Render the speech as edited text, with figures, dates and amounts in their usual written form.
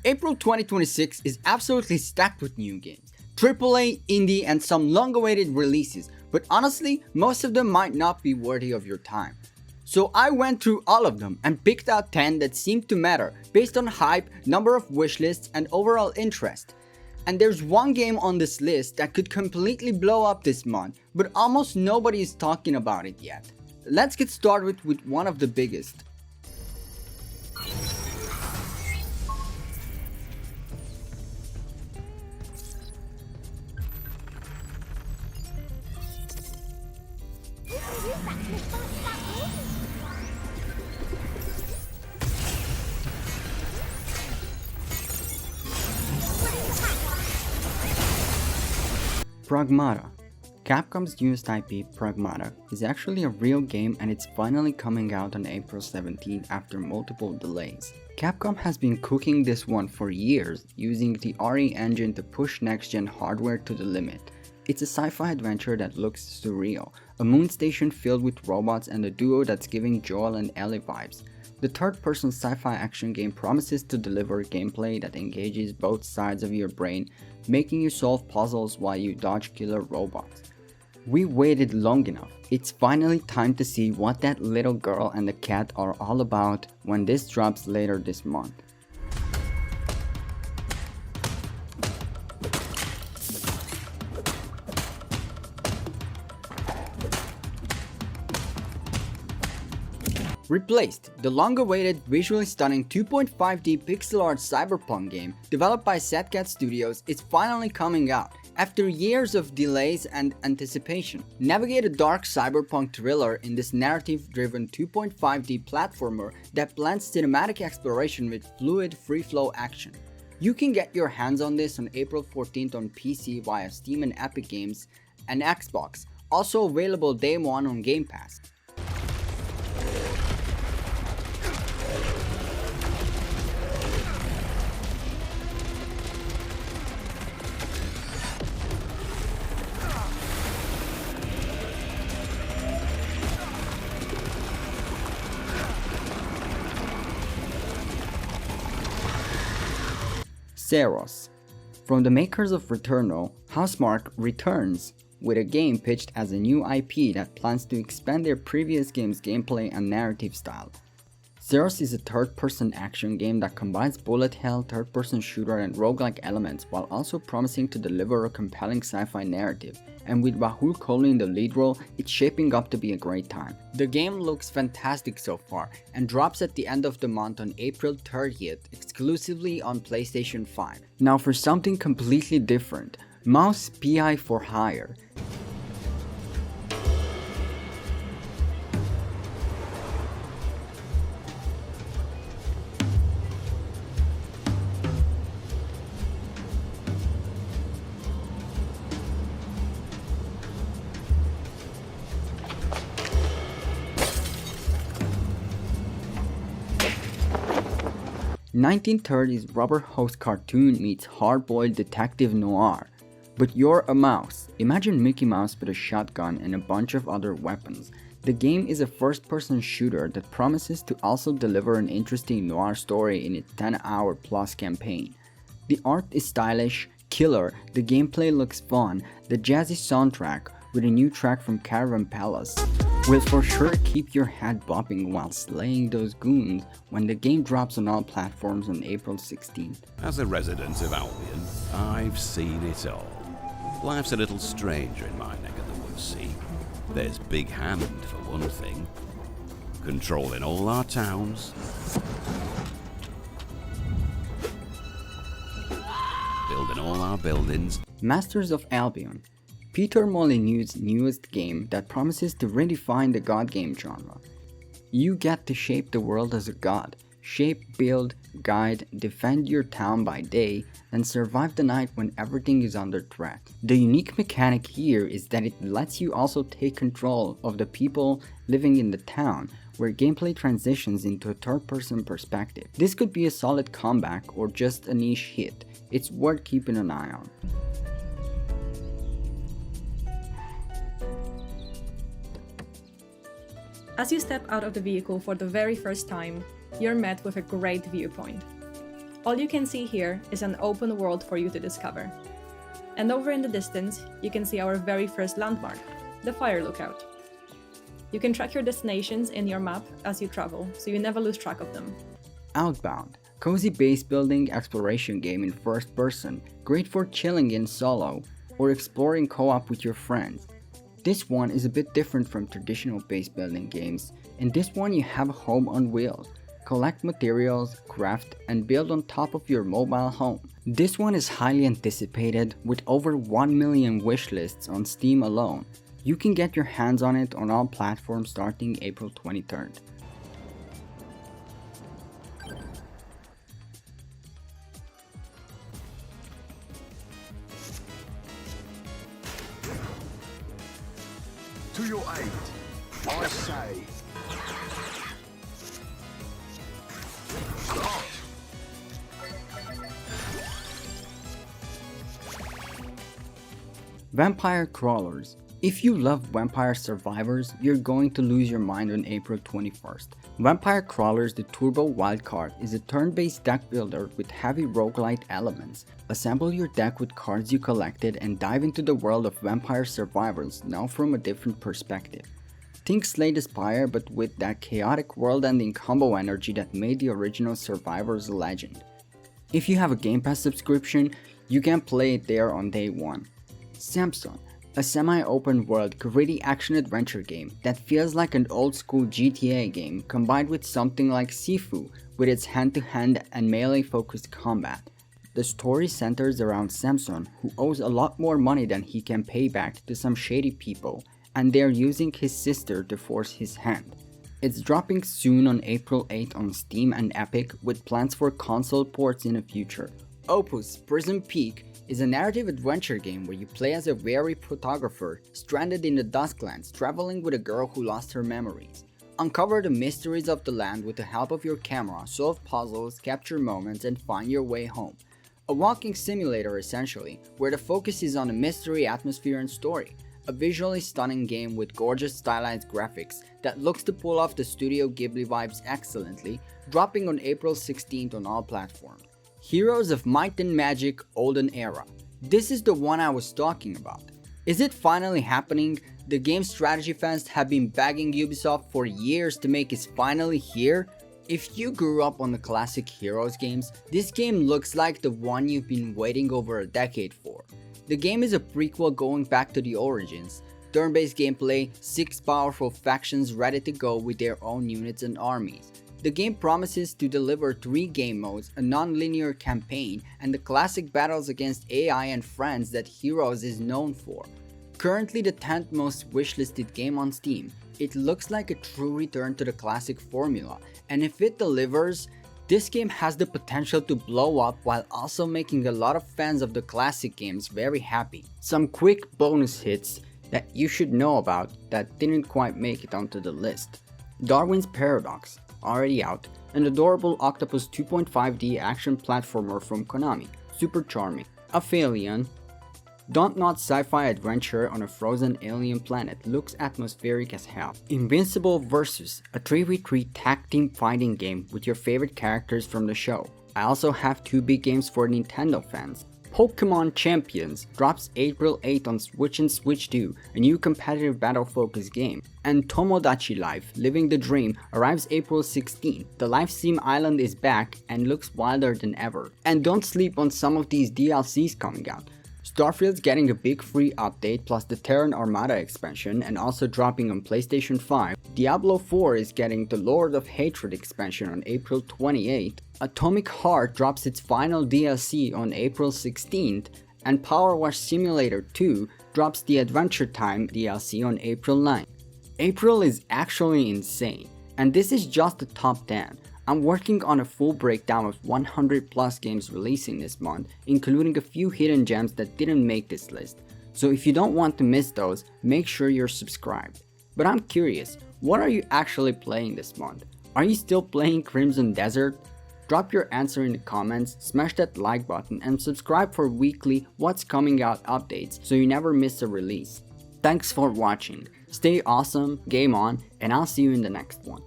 April 2026 is absolutely stacked with new games. AAA, indie, and some long-awaited releases, but honestly, most of them might not be worthy of your time. So I went through all of them and picked out 10 that seemed to matter based on hype, number of wishlists, and overall interest. And there's one game on this list that could completely blow up this month, but almost nobody is talking about it yet. Let's get started with one of the biggest. Pragmata. Capcom's newest IP, Pragmata, is actually a real game and it's finally coming out on April 17 after multiple delays. Capcom has been cooking this one for years, using the RE engine to push next-gen hardware to the limit. It's a sci-fi adventure that looks surreal, a moon station filled with robots and a duo that's giving Joel and Ellie vibes. The third-person sci-fi action game promises to deliver gameplay that engages both sides of your brain, making you solve puzzles while you dodge killer robots. We waited long enough. It's finally time to see what that little girl and the cat are all about when this drops later this month. Replaced, the long-awaited, visually stunning 2.5D pixel art cyberpunk game developed by Setcat Studios is finally coming out after years of delays and anticipation. Navigate a dark cyberpunk thriller in this narrative-driven 2.5D platformer that blends cinematic exploration with fluid, free-flow action. You can get your hands on this on April 14th on PC via Steam and Epic Games and Xbox, also available day one on Game Pass. SAROS. From the makers of Returnal, Housemarque returns with a game pitched as a new IP that plans to expand their previous game's gameplay and narrative style. SAROS is a third-person action game that combines bullet hell, third-person shooter, and roguelike elements while also promising to deliver a compelling sci-fi narrative, and with Rahul Kohli in the lead role, it's shaping up to be a great time. The game looks fantastic so far, and drops at the end of the month on April 30th, exclusively on PlayStation 5. Now for something completely different, Mouse PI for Hire. "1930s rubber hose cartoon meets hard-boiled detective noir. But you're a mouse." Imagine Mickey Mouse with a shotgun and a bunch of other weapons. The game is a first-person shooter that promises to also deliver an interesting noir story in its 10-hour plus campaign. The art is stylish, killer, the gameplay looks fun, the jazzy soundtrack, with a new track from Caravan Palace, will for sure keep your head bopping while slaying those goons when the game drops on all platforms on April 16th. As a resident of Albion, I've seen it all. Life's a little stranger in my neck of the woods, see? There's Big Hand, for one thing. Controlling all our towns. Building all our buildings. Masters of Albion. Peter Molyneux's newest game that promises to redefine the god game genre. You get to shape the world as a god. Shape, build, guide, defend your town by day, and survive the night when everything is under threat. The unique mechanic here is that it lets you also take control of the people living in the town, where gameplay transitions into a third-person perspective. This could be a solid comeback or just a niche hit. It's worth keeping an eye on. As you step out of the vehicle for the very first time, you're met with a great viewpoint. All you can see here is an open world for you to discover. And over in the distance, you can see our very first landmark, the fire lookout. You can track your destinations in your map as you travel, so you never lose track of them. Outbound, cozy base building exploration game in first person, great for chilling in solo or exploring co-op with your friends. This one is a bit different from traditional base building games. In this one you have a home on wheels. Collect materials, craft, and build on top of your mobile home. This one is highly anticipated with over 1 million wishlists on Steam alone. You can get your hands on it on all platforms starting April 23rd. To your aid, I say. Start. Vampire Crawlers. If you love Vampire Survivors, you're going to lose your mind on April 21st. Vampire Crawlers The Turbo Wildcard is a turn-based deck builder with heavy roguelite elements. Assemble your deck with cards you collected and dive into the world of Vampire Survivors now from a different perspective. Think Slay the Spire, but with that chaotic world-ending combo energy that made the original Survivors a legend. If you have a Game Pass subscription, you can play it there on day one. Samson, a semi-open world gritty action-adventure game that feels like an old-school GTA game combined with something like Sifu with its hand-to-hand and melee-focused combat. The story centers around Samson, who owes a lot more money than he can pay back to some shady people, and they're using his sister to force his hand. It's dropping soon on April 8 on Steam and Epic with plans for console ports in the future. Opus Prism Peak is a narrative adventure game where you play as a wary photographer stranded in the Dusklands, traveling with a girl who lost her memories. Uncover the mysteries of the land with the help of your camera, solve puzzles, capture moments, and find your way home. A walking simulator essentially, where the focus is on the mystery, atmosphere, and story. A visually stunning game with gorgeous stylized graphics that looks to pull off the Studio Ghibli vibes excellently, dropping on April 16th on all platforms. Heroes of Might and Magic Olden Era. This is the one I was talking about. Is it finally happening? The game strategy fans have been begging Ubisoft for years to make it finally here. If you grew up on the classic Heroes games, this game looks like the one you've been waiting over a decade for. The game is a prequel going back to the origins. Turn-based gameplay, 6 powerful factions ready to go with their own units and armies. The game promises to deliver 3 game modes, a non-linear campaign, and the classic battles against AI and friends that Heroes is known for. Currently the 10th most wishlisted game on Steam, it looks like a true return to the classic formula, and if it delivers, this game has the potential to blow up while also making a lot of fans of the classic games very happy. Some quick bonus hits that you should know about that didn't quite make it onto the list. Darwin's Paradox, already out, an adorable octopus 2.5D action platformer from Konami, super charming. Aphelion, Don't-Not sci-fi adventure on a frozen alien planet, looks atmospheric as hell. Invincible Versus, a 3v3 tag team fighting game with your favorite characters from the show. I also have 2 big games for Nintendo fans. Pokemon Champions drops April 8 on Switch and Switch 2, a new competitive battle-focused game. And Tomodachi Life, Living the Dream, arrives April 16. The Life Sim Island is back and looks wilder than ever. And don't sleep on some of these DLCs coming out. Starfield's getting a big free update plus the Terran Armada expansion and also dropping on PlayStation 5. Diablo 4 is getting the Lord of Hatred expansion on April 28th. Atomic Heart drops its final DLC on April 16th. And Power Wash Simulator 2 drops the Adventure Time DLC on April 9th. April is actually insane, and this is just the top 10. I'm working on a full breakdown of 100 plus games releasing this month, including a few hidden gems that didn't make this list. So if you don't want to miss those, make sure you're subscribed. But I'm curious, what are you actually playing this month? Are you still playing Crimson Desert? Drop your answer in the comments, smash that like button, and subscribe for weekly what's coming out updates so you never miss a release. Thanks for watching, stay awesome, game on, and I'll see you in the next one.